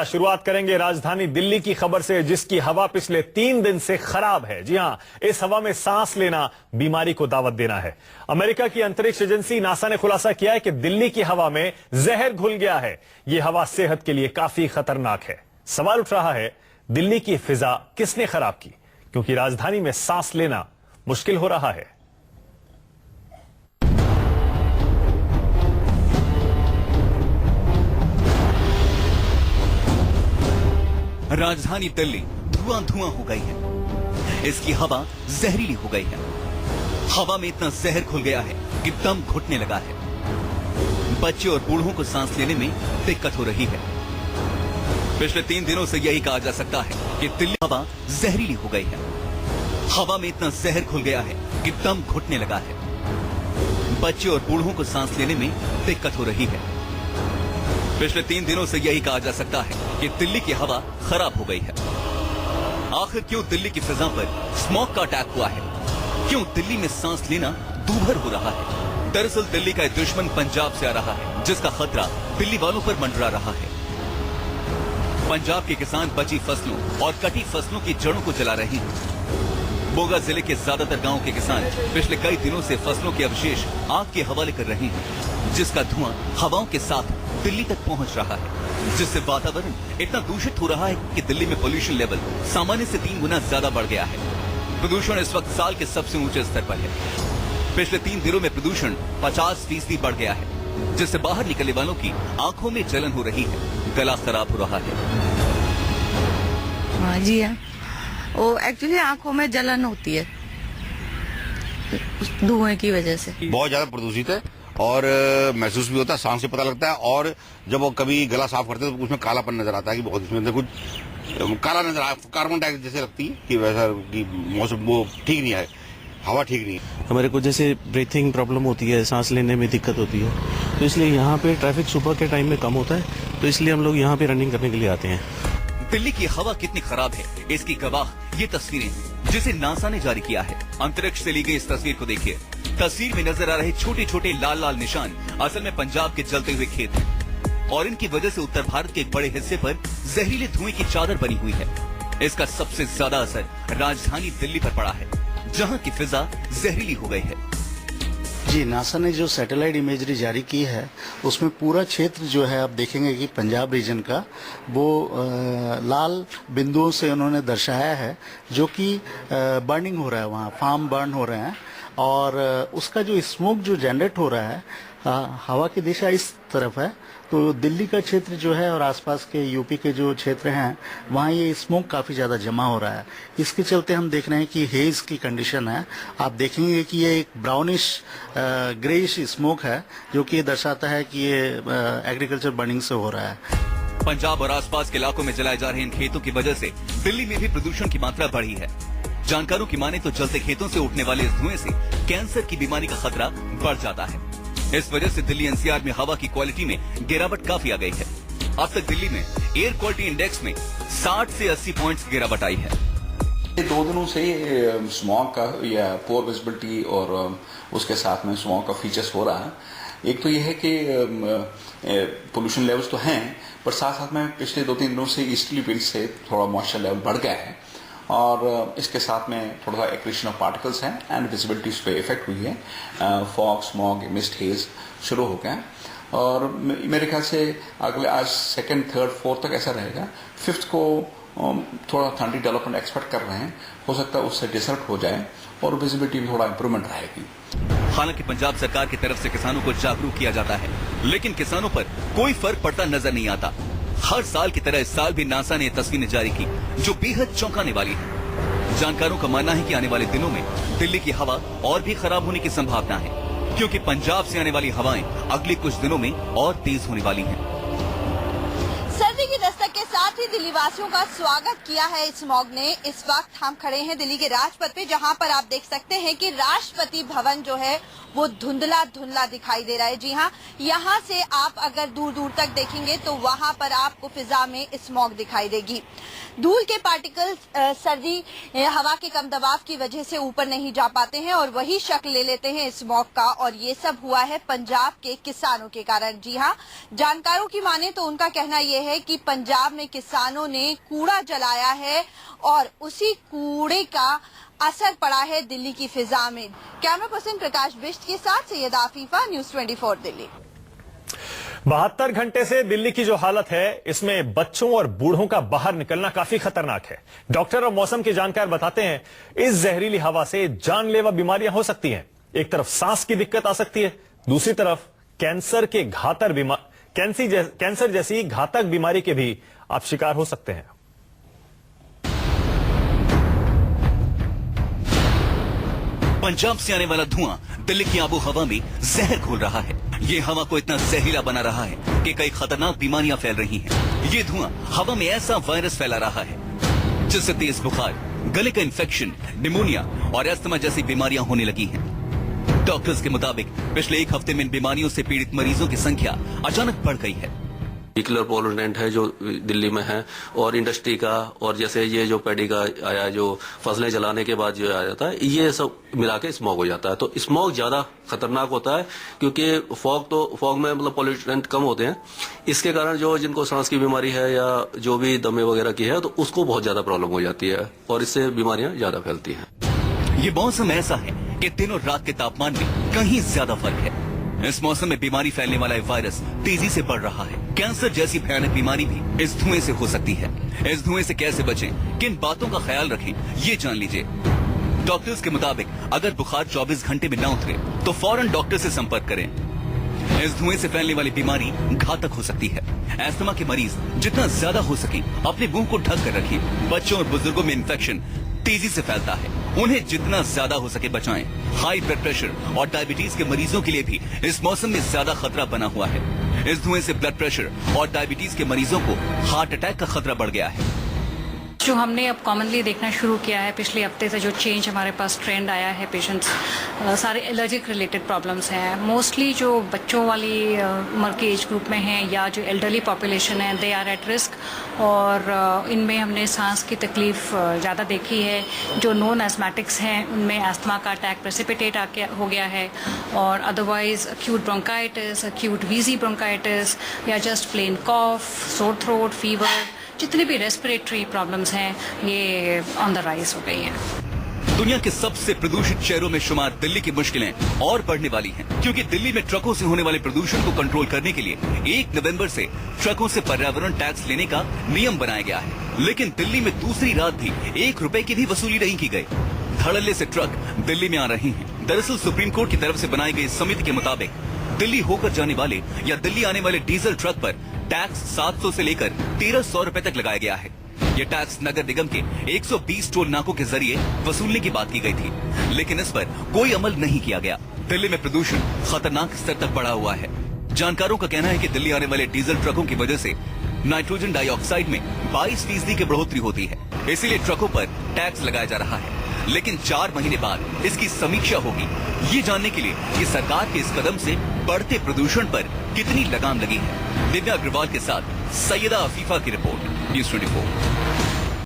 शुरुआत करेंगे राजधानी दिल्ली की खबर से, जिसकी हवा पिछले 3 दिन से खराब है। जी हां, इस हवा में सांस लेना बीमारी को दावत देना है। अमेरिका की अंतरिक्ष एजेंसी नासा ने खुलासा किया है कि दिल्ली की हवा में जहर घुल गया है। यह हवा सेहत के लिए काफी खतरनाक है। सवाल उठ रहा है, दिल्ली की फिजा किसने खराब की? क्योंकि राजधानी में सांस लेना मुश्किल हो रहा है। राजधानी दिल्ली धुआं धुआं हो गई है। इसकी हवा जहरीली हो गई है। हवा में इतना जहर घुल गया है कि दम घुटने लगा है। बच्चे और बूढ़ों को सांस लेने में दिक्कत हो रही है। पिछले 3 दिनों से यही कहा जा सकता है कि दिल्ली हवा जहरीली हो गई है। हवा में इतना जहर घुल गया है कि दम घुटने लगा है। बच्चे और बूढ़ों को सांस लेने में दिक्कत हो रही है। पिछले 3 दिनों से यही कहा जा सकता है कि दिल्ली की हवा खराब हो गई है। आखिर क्यों दिल्ली की फिजा पर स्मॉग का अटैक हुआ है? क्यों दिल्ली में सांस लेना दूभर हो रहा है? दरअसल दिल्ली का एक दुश्मन पंजाब से आ रहा है, जिसका खतरा दिल्ली वालों पर मंडरा रहा है। पंजाब के किसान बची फसलों और कटी फसलों की जड़ों को जला रहे हैं। मोगा जिले के ज्यादातर गांवों के किसान पिछले कई दिनों से फसलों के अवशेष आग के हवाले कर रहे हैं, जिसका धुआं हवाओं के साथ दिल्ली तक पहुंच रहा है, जिससे वातावरण इतना दूषित हो रहा है कि दिल्ली में पोल्यूशन लेवल सामान्य से 3 गुना ज्यादा बढ़ गया है। प्रदूषण इस वक्त साल के सबसे ऊंचे स्तर पर है। पिछले 3 दिनों में प्रदूषण 50% बढ़ गया है, जिससे बाहर निकलने वालों की आंखों में जलन हो रही है, गला खराब हो रहा है। हाँ जी हाँ, वो एक्चुअली आंखों में जलन होती है धुएं की वजह से। बहुत ज्यादा प्रदूषित है और महसूस भी होता है, सांस से पता लगता है। और जब वो कभी गला साफ करते हैं तो उसमें कालापन नजर आता है कि बहुत इसमें कुछ काला नजर आता है, कार्बन डाइऑक्साइड जैसे लगती है कि वैसा कि मौसम वो ठीक नहीं है, हवा ठीक नहीं है। हमारे को जैसे ब्रीथिंग प्रॉब्लम होती है, सांस लेने में दिक्कत होती है, तो इसलिए यहाँ पे ट्रैफिक सुबह के टाइम में कम होता है, तो इसलिए हम लोग यहाँ पे रनिंग करने के लिए आते हैं। दिल्ली की हवा कितनी खराब है, इसकी गवाह ये तस्वीरें जिसे नासा ने जारी किया है। अंतरिक्ष से ली गई इस तस्वीर को देखिए। तस्वीर में नजर आ रहे छोटे छोटे लाल लाल निशान असल में पंजाब के जलते हुए खेत हैं, और इनकी वजह से उत्तर भारत के एक बड़े हिस्से पर जहरीले धुएं की चादर बनी हुई है। इसका सबसे ज्यादा असर राजधानी दिल्ली पर पड़ा है, जहां की फिजा जहरीली हो गई है। जी, नासा ने जो सैटेलाइट इमेजरी जारी की है उसमें पूरा क्षेत्र जो है आप देखेंगे कि पंजाब रीजन का वो लाल बिंदुओं से उन्होंने दर्शाया है, जो कि बर्निंग हो रहा है, वहाँ फार्म बर्न हो रहे हैं, और उसका जो स्मोक जो जनरेट हो रहा है, हवा की दिशा इस तरफ है, तो दिल्ली का क्षेत्र जो है और आसपास के यूपी के जो क्षेत्र हैं वहाँ ये स्मोक काफ़ी ज़्यादा जमा हो रहा है। इसके चलते हम देख रहे हैं कि हेज की कंडीशन है। आप देखेंगे कि ये एक ब्राउनिश ग्रेइश स्मोक है, जो कि ये दर्शाता है कि ये एग्रीकल्चर बर्निंग से हो रहा है। पंजाब और आसपास के इलाकों में जलाए जा रहे इन खेतों की वजह से दिल्ली में भी प्रदूषण की मात्रा बढ़ी है। जानकारों की माने तो जलते खेतों से उठने वाले इस धुएं से कैंसर की बीमारी का खतरा बढ़ जाता है। इस वजह से दिल्ली एनसीआर में हवा की क्वालिटी में गिरावट काफी आ गई है। अब तक दिल्ली में एयर क्वालिटी इंडेक्स में 60 से 80 पॉइंट्स की गिरावट आई है। 2 दिनों से स्मॉग का या पुअर विजिबिलिटी और उसके साथ में स्मॉग का फीचर्स हो रहा है। एक तो यह है कि पोल्यूशन लेवल्स तो हैं, पर साथ साथ में पिछले 2-3 दिनों से ईस्टर्ली विंड से थोड़ा मॉइस्चर लेवल बढ़ गया है, और इसके साथ में थोड़ा सा एक्रेशन ऑफ पार्टिकल्स हैं एंड विजिबिलिटी पे इफेक्ट हुई है। फॉग, स्मॉग, मिस्ट, हेज शुरू हो गया, और मेरे ख्याल से अगले आज 2nd, 3rd, 4th तक ऐसा रहेगा। 5th को थोड़ा ठंडी डेवलपमेंट एक्सपेक्ट कर रहे हैं, हो सकता है उससे डिसर्ट हो जाए और विजिबिलिटी में थोड़ा इंप्रूवमेंट रहेगी। हालांकि पंजाब सरकार की तरफ से किसानों को जागरूक किया जाता है, लेकिन किसानों पर कोई फर्क पड़ता नजर नहीं आता। हर साल की तरह इस साल भी नासा ने तस्वीरें जारी की जो बेहद चौंकाने वाली है। जानकारों का मानना है कि आने वाले दिनों में दिल्ली की हवा और भी खराब होने की संभावना है, क्योंकि पंजाब से आने वाली हवाएं अगले कुछ दिनों में और तेज होने वाली हैं। सर्दी की दस्तक के साथ ही दिल्ली वासियों का स्वागत किया है स्मॉग ने। इस वक्त हम खड़े हैं दिल्ली के राजपथ पे, जहां पर आप देख सकते हैं कि राष्ट्रपति भवन जो है वो धुंधला धुंधला दिखाई दे रहा है। जी हाँ, यहाँ से आप अगर दूर दूर तक देखेंगे तो वहाँ पर आपको फिजा में स्मॉग दिखाई देगी। धूल के पार्टिकल्स सर्दी हवा के कम दबाव की वजह से ऊपर नहीं जा पाते हैं और वही शक्ल ले लेते हैं स्मॉग का, और ये सब हुआ है पंजाब के किसानों के कारण। जी हाँ, जानकारों की माने तो उनका कहना यह है कि पंजाब में किसानों ने कूड़ा जलाया है और उसी कूड़े का असर पड़ा है दिल्ली की फिजा में। कैमरा पर्सन प्रकाश बिष्ट के साथ सैयद आफीफा, न्यूज़ 24 दिल्ली। 72 घंटे से दिल्ली की जो हालत है, इसमें बच्चों और बूढ़ों का बाहर निकलना काफी खतरनाक है। डॉक्टर और मौसम के जानकार बताते हैं, इस जहरीली हवा से जानलेवा बीमारियां हो सकती हैं। एक तरफ सांस की दिक्कत आ सकती है, दूसरी तरफ कैंसर जैसी घातक बीमारी के भी आप शिकार हो सकते हैं। पंजाब से आने वाला धुआं दिल्ली की आबो हवा में जहर घोल रहा है। ये हवा को इतना जहरीला बना रहा है कि कई खतरनाक बीमारियां फैल रही हैं। ये धुआं हवा में ऐसा वायरस फैला रहा है जिससे तेज बुखार, गले का इन्फेक्शन, निमोनिया और अस्थमा जैसी बीमारियां होने लगी हैं। डॉक्टर्स के मुताबिक पिछले एक हफ्ते में इन बीमारियों से पीड़ित मरीजों की संख्या अचानक बढ़ गई है। व्हीकलर पोल्यूटेंट है जो दिल्ली में है, और इंडस्ट्री का, और जैसे ये जो पैडी का आया, जो फसलें जलाने के बाद जो आ जाता है, ये सब मिला के स्मॉग हो जाता है। तो स्मॉग ज्यादा खतरनाक होता है क्योंकि फॉग में मतलब पोल्यूटेंट कम होते हैं। इसके कारण जो जिनको सांस की बीमारी है या जो भी दमे वगैरह की है, तो उसको बहुत ज्यादा प्रॉब्लम हो जाती है और इससे बीमारियां ज्यादा फैलती हैं। ये मौसम ऐसा है कि दिन और रात के तापमान में कहीं ज्यादा फर्क है। इस मौसम में बीमारी फैलने वाला वायरस तेजी से बढ़ रहा है। कैंसर जैसी भयानक बीमारी भी इस धुएं से हो सकती है। इस धुएं से कैसे बचें, किन बातों का ख्याल रखें, ये जान लीजिए। डॉक्टर्स के मुताबिक अगर बुखार 24 घंटे में न उतरे तो फौरन डॉक्टर से संपर्क करें। इस धुएं से फैलने वाली बीमारी घातक हो सकती है। अस्थमा के मरीज जितना ज्यादा हो सके अपने मुंह को ढक कर रखिए। बच्चों और बुजुर्गों में इन्फेक्शन तेजी से फैलता है, उन्हें जितना ज्यादा हो सके बचाएं। हाई ब्लड प्रेशर और डायबिटीज के मरीजों के लिए भी इस मौसम में ज्यादा खतरा बना हुआ है। इस धुएं से ब्लड प्रेशर और डायबिटीज के मरीजों को हार्ट अटैक का खतरा बढ़ गया है। जो हमने अब कॉमनली देखना शुरू किया है पिछले हफ्ते से, जो चेंज हमारे पास ट्रेंड आया है, पेशेंट्स सारे एलर्जिक रिलेटेड प्रॉब्लम्स हैं। मोस्टली जो बच्चों वाली उम्र के एज ग्रुप में हैं या जो एल्डरली पॉपुलेशन है, दे आर एट रिस्क, और इनमें हमने सांस की तकलीफ ज़्यादा देखी है। जो नॉन एस्थमेटिक्स हैं उनमें अस्थमा का अटैक प्रेसिपिटेट हो गया है, और otherwise acute bronchitis, acute wheezy bronchitis या just plain cough, sore throat, fever, जितने भी रेस्पिरेटरी प्रॉब्लम्स हैं ये ऑन द राइज हो गई हैं। दुनिया के सबसे प्रदूषित शहरों में शुमार दिल्ली की मुश्किलें और बढ़ने वाली हैं, क्योंकि दिल्ली में ट्रकों से होने वाले प्रदूषण को कंट्रोल करने के लिए 1 नवंबर से ट्रकों से पर्यावरण टैक्स लेने का नियम बनाया गया है। लेकिन दिल्ली में दूसरी रात भी 1 रुपए की भी वसूली नहीं की गई। धड़ल्ले से ट्रक दिल्ली में आ रहे हैं। दरअसल सुप्रीम कोर्ट की तरफ से बनाई गई समिति के मुताबिक दिल्ली होकर जाने वाले या दिल्ली आने वाले डीजल ट्रक पर टैक्स 700 से लेकर 1300 रुपए तक लगाया गया है। ये टैक्स नगर निगम के 120 टोल नाकों के जरिए वसूलने की बात की गई थी, लेकिन इस पर कोई अमल नहीं किया गया। दिल्ली में प्रदूषण खतरनाक स्तर तक बढ़ा हुआ है। जानकारों का कहना है कि दिल्ली आने वाले डीजल ट्रकों की वजह से नाइट्रोजन डाइऑक्साइड में 22% की बढ़ोतरी होती है, इसीलिए ट्रकों पर टैक्स लगाया जा रहा है। लेकिन 4 महीने बाद इसकी समीक्षा होगी, ये जानने के लिए कि सरकार के इस कदम से बढ़ते प्रदूषण पर कितनी लगाम लगी है। दिव्या अग्रवाल के साथ सैयदा आफीफा की रिपोर्ट, न्यूज़ 24।